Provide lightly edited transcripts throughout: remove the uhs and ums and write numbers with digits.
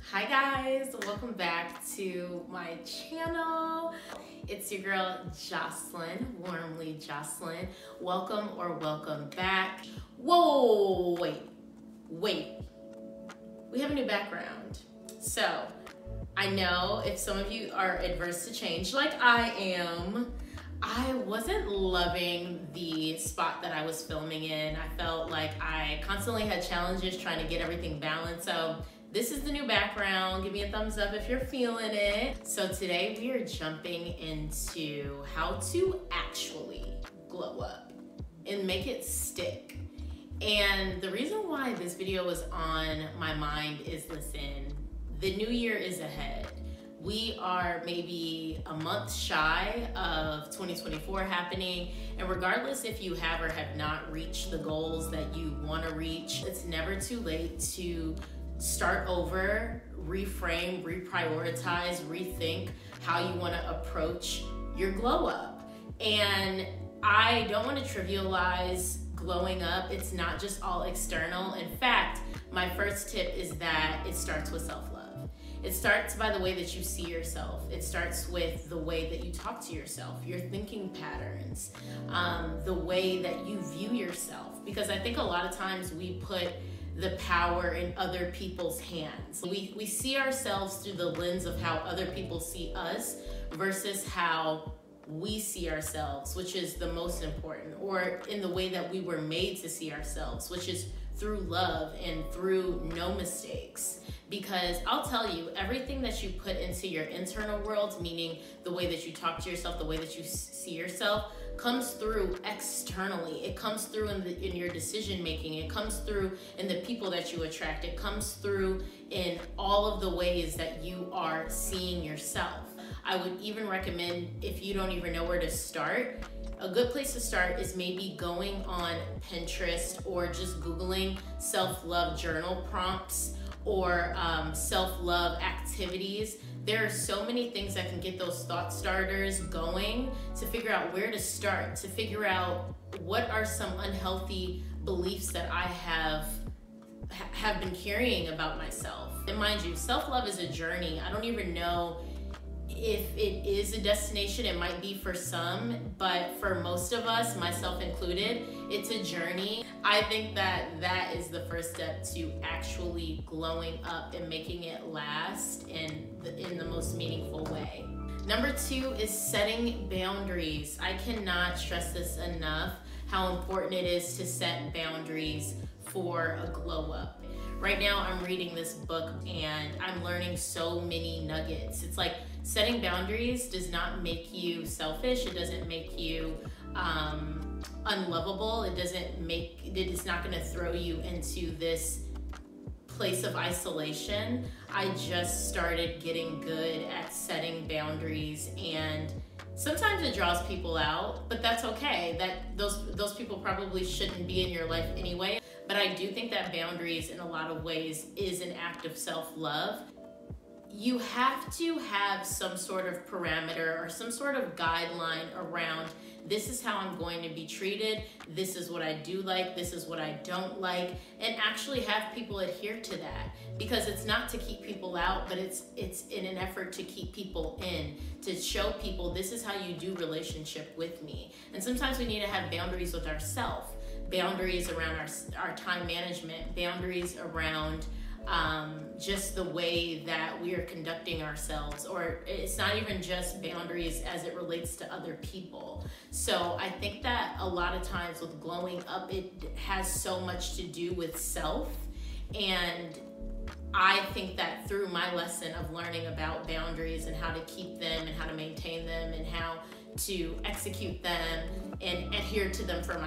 Hi guys, welcome back to my channel. It's your girl Jahcelyne, warmly Jahcelyne. Welcome or welcome back. Whoa, wait. We have a new background. So I know if some of you are adverse to change like I am, I wasn't loving the spot that I was filming in. I felt like I constantly had challenges trying to get everything balanced. So this is the new background. Give me a thumbs up if you're feeling it. So today we are jumping into how to actually glow up and make it stick. And the reason why this video was on my mind is, listen, the new year is ahead. We are maybe a month shy of 2024 happening, and regardless if you have or have not reached the goals that you want to reach, it's never too late to start over, reframe, reprioritize, rethink how you want to approach your glow up. And I don't want to trivialize glowing up. It's not just all external. In fact, my first tip is that it starts with self-love. It starts by the way that you see yourself. It starts with the way that you talk to yourself, your thinking patterns, the way that you view yourself. Because I think a lot of times we put the power in other people's hands. We see ourselves through the lens of how other people see us versus how we see ourselves, which is the most important, or in the way that we were made to see ourselves, which is through love and through no mistakes. Because I'll tell you, everything that you put into your internal world, meaning the way that you talk to yourself, the way that you see yourself, comes through externally. It comes through in your decision making. It comes through in the people that you attract. It comes through in all of the ways that you are seeing yourself. I would even recommend, if you don't even know where to start, a good place to start is maybe going on Pinterest or just Googling self-love journal prompts or self-love activities. There are so many things that can get those thought starters going to figure out where to start, to figure out what are some unhealthy beliefs that I have been carrying about myself. And mind you, self-love is a journey. I don't even know if it is a destination. It might be for some, but for most of us, myself included, it's a journey. I think that that is the first step to actually glowing up and making it last in the most meaningful way. Number 2 is setting boundaries. I cannot stress this enough, how important it is to set boundaries for a glow up. Right now I'm reading this book and I'm learning so many nuggets. It's like setting boundaries does not make you selfish. It doesn't make you unlovable. It's not going to throw you into this place of isolation. I just started getting good at setting boundaries, and sometimes it draws people out, but that's okay. That those people probably shouldn't be in your life anyway. But I do think that boundaries in a lot of ways is an act of self-love. You have to have some sort of parameter or some sort of guideline around, this is how I'm going to be treated, this is what I do like, this is what I don't like, and actually have people adhere to that. Because it's not to keep people out, but it's in an effort to keep people in, to show people this is how you do relationship with me. And sometimes we need to have boundaries with ourselves, boundaries around our time management, boundaries around just the way that we are conducting ourselves, or it's not even just boundaries as it relates to other people. So I think that a lot of times with glowing up, it has so much to do with self. And I think that through my lesson of learning about boundaries and how to keep them and how to maintain them and how to execute them and adhere to them for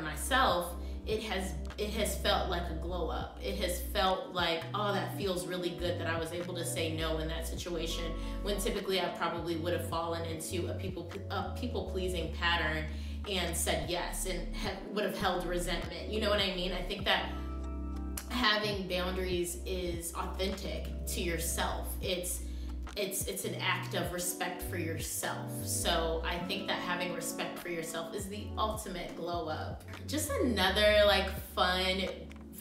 myself, it has felt like a glow up. It has felt like, oh, that feels really good that I was able to say no in that situation, when typically I probably would have fallen into a people pleasing pattern and said yes and would have held resentment. You know what I mean? I think that having boundaries is authentic to yourself. It's an act of respect for yourself. So I think that having respect for yourself is the ultimate glow up. Just another like fun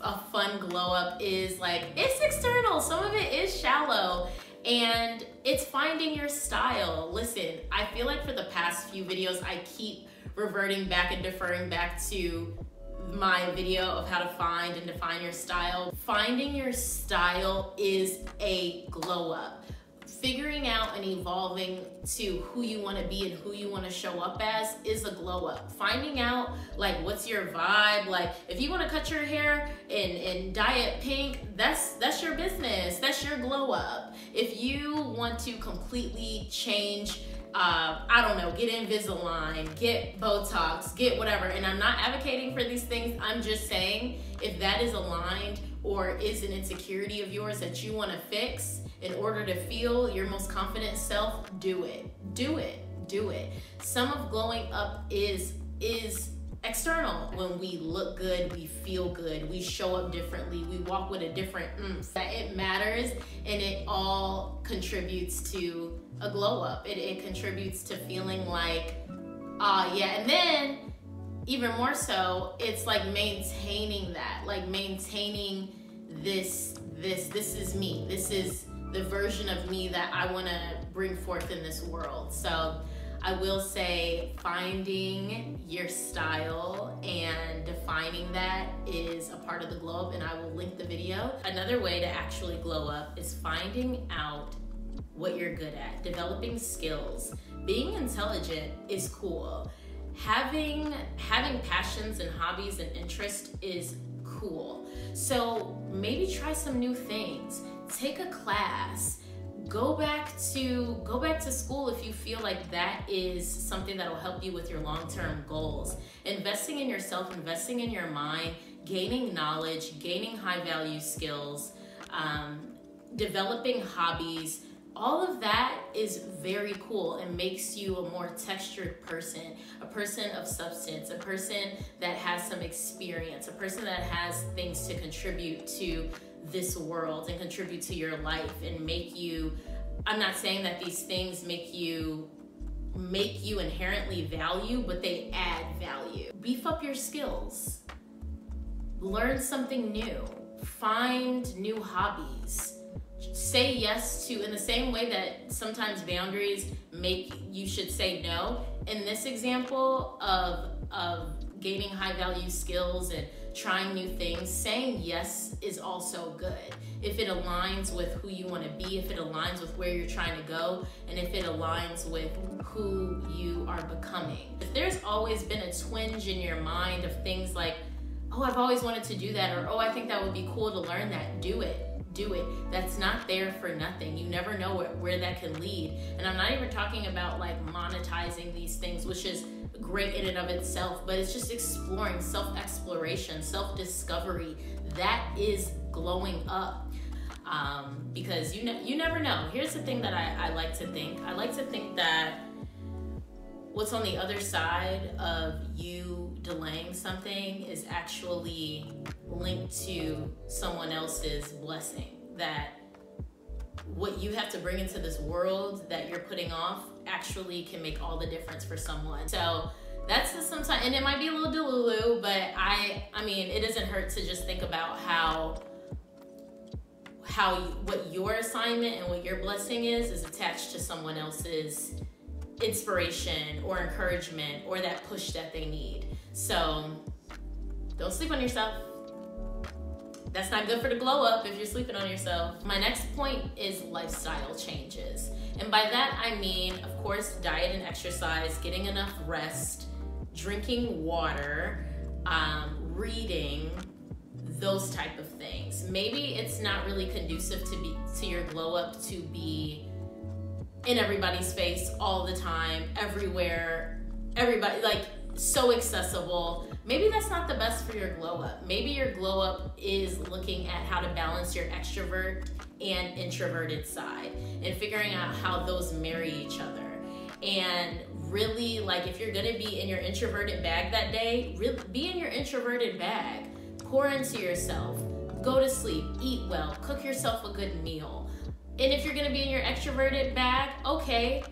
a fun glow up is like, it's external. Some of it is shallow, and it's finding your style. Listen, I feel like for the past few videos, I keep reverting back and deferring back to my video of how to find and define your style. Finding your style is a glow up. Figuring out and evolving to who you want to be and who you want to show up as is a glow up. Finding out like what's your vibe. Like if you want to cut your hair and dye it pink, that's your business. That's your glow up. If you want to completely change, I don't know, get Invisalign, get Botox, get whatever. And I'm not advocating for these things. I'm just saying if that is aligned or is an insecurity of yours that you want to fix in order to feel your most confident self, do it. Do it. Do it. Some of glowing up is external. When we look good, we feel good, we show up differently, we walk with a different oomph. That it matters, and it all contributes to a glow up. It contributes to feeling like, yeah. And then even more so, it's like maintaining that, like maintaining this is me. This is the version of me that I want to bring forth in this world. So I will say finding your style and defining that is a part of the glow up, and I will link the video. Another way to actually glow up is finding out what you're good at, developing skills. Being intelligent is cool. Having passions and hobbies and interests is cool. So maybe try some new things. Take a class. Go back to school if you feel like that is something that will help you with your long-term goals. Investing in yourself, investing in your mind, gaining knowledge, gaining high-value skills, developing hobbies, all of that is very cool and makes you a more textured person, a person of substance, a person that has some experience, a person that has things to contribute to this world and contribute to your life and make you, I'm not saying that these things make you inherently value, but they add value. Beef up your skills. Learn something new. Find new hobbies. Say yes to, in the same way that sometimes boundaries make you should say no. In this example of gaining high value skills and trying new things, saying yes is also good. If it aligns with who you want to be, if it aligns with where you're trying to go, and if it aligns with who you are becoming. If there's always been a twinge in your mind of things like, oh, I've always wanted to do that, or oh, I think that would be cool to learn that, do it. Do it. That's not there for nothing. You never know where that can lead. And I'm not even talking about like monetizing these things, which is great in and of itself, but it's just exploring, self-exploration, self-discovery. That is glowing up. Because you never know. Here's the thing that I like to think. I like to think that what's on the other side of you delaying something is actually linked to someone else's blessing. That what you have to bring into this world that you're putting off actually can make all the difference for someone. So that's the sometimes, and it might be a little delulu, but I mean, it doesn't hurt to just think about what your assignment and what your blessing is attached to someone else's inspiration or encouragement or that push that they need. So don't sleep on yourself. That's not good for the glow up if you're sleeping on yourself. My next point is lifestyle changes. And by that, I mean, of course, diet and exercise, getting enough rest, drinking water, reading, those type of things. Maybe it's not really conducive to your glow up to be in everybody's face all the time, everywhere, everybody, like so accessible. Maybe that's not the best for your glow up. Maybe your glow up is looking at how to balance your extrovert and introverted side and figuring out how those marry each other. And really, like, if you're gonna be in your introverted bag that day, really be in your introverted bag. Pour into yourself, go to sleep, eat well, cook yourself a good meal. And if you're gonna be in your extroverted bag, okay,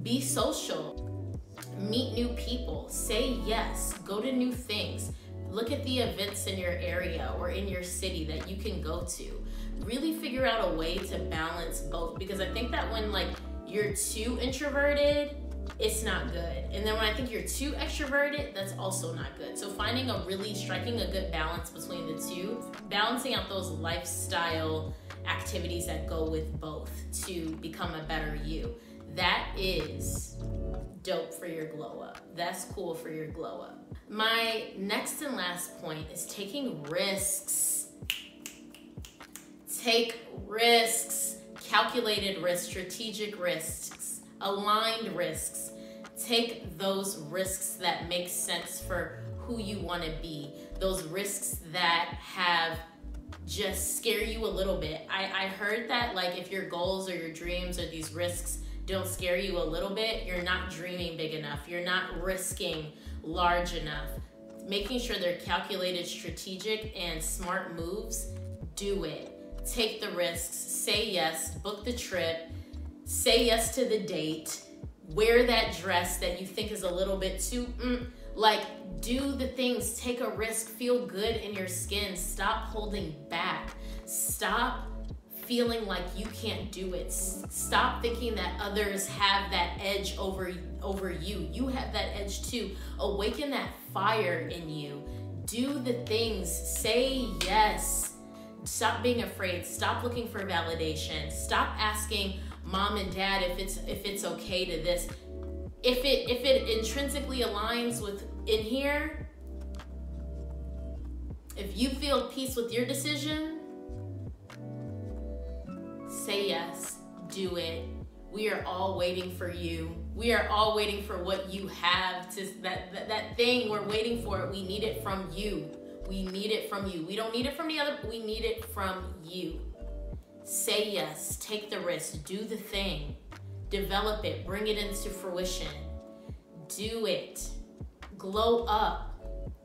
be social, meet new people, say yes, go to new things, Look at the events in your area or in your city that you can go to. Really figure out a way to balance both, because I think that when like you're too introverted, it's not good. And then when I think you're too extroverted, that's also not good. So striking a good balance between the two, balancing out those lifestyle activities that go with both to become a better you. That is dope for your glow up. That's cool for your glow up. My next and last point is taking risks. Take risks, calculated risks, strategic risks, aligned risks. Take those risks that make sense for who you want to be. Those risks that have just scare you a little bit. I heard that like if your goals or your dreams or these risks don't scare you a little bit, you're not dreaming big enough. You're not risking large enough. Making sure they're calculated, strategic, and smart moves. Do it. Take the risks. Say yes. Book the trip. Say yes to the date. Wear that dress that you think is a little bit too, do the things. Take a risk. Feel good in your skin. Stop holding back. Stop feeling like you can't do it. Stop thinking that others have that edge over you. You have that edge too. Awaken that fire in you. Do the things. Say yes. Stop being afraid. Stop looking for validation. Stop asking mom and dad if it's okay to this. If it intrinsically aligns with in here, if you feel peace with your decision, say yes, do it. We are all waiting for you. We are all waiting for what you have, that thing we're waiting for. We need it from you. We need it from you. We don't need it from the other, we need it from you. Say yes, take the risk, do the thing, develop it, bring it into fruition. Do it. Glow up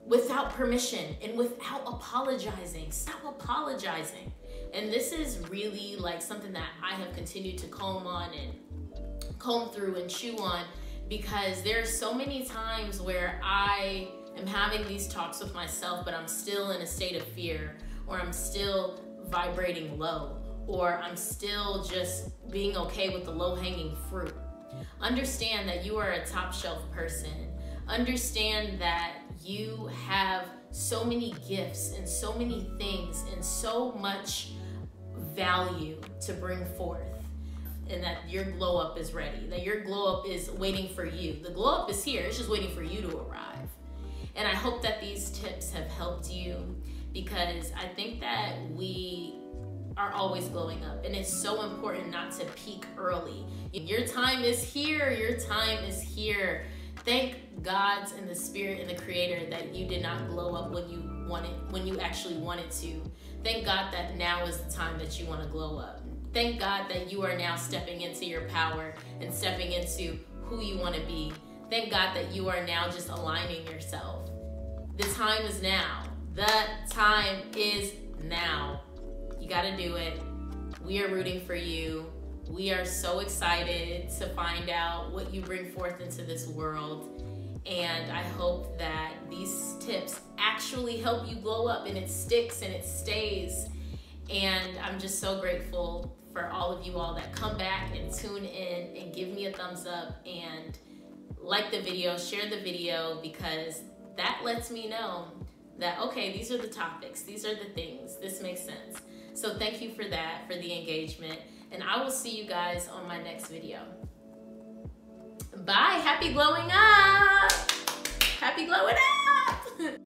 without permission and without apologizing. Stop apologizing. And this is really like something that I have continued to comb through and chew on, because there's so many times where I am having these talks with myself, but I'm still in a state of fear, or I'm still vibrating low, or I'm still just being okay with the low-hanging fruit. Understand that you are a top shelf person. Understand that you have so many gifts and so many things and so much value to bring forth, and that your glow up is ready, that your glow up is waiting for you. The glow up is here, it's just waiting for you to arrive. And I hope that these tips have helped you, because I think that we are always glowing up, and it's so important not to peak early. Your time is here, your time is here. Thank God and the Spirit and the Creator that you did not glow up when you actually wanted to. Thank God that now is the time that you want to glow up. Thank God that you are now stepping into your power and stepping into who you want to be. Thank God that you are now just aligning yourself. The time is now. The time is now. You got to do it. We are rooting for you. We are so excited to find out what you bring forth into this world. And I hope that these tips actually help you glow up, and it sticks and it stays. And I'm just so grateful for all of you all that come back and tune in and give me a thumbs up and like the video, share the video, because that lets me know that, okay, these are the topics, these are the things, this makes sense. So thank you for that, for the engagement. And I will see you guys on my next video. Bye. Happy glowing up. Happy glowing up.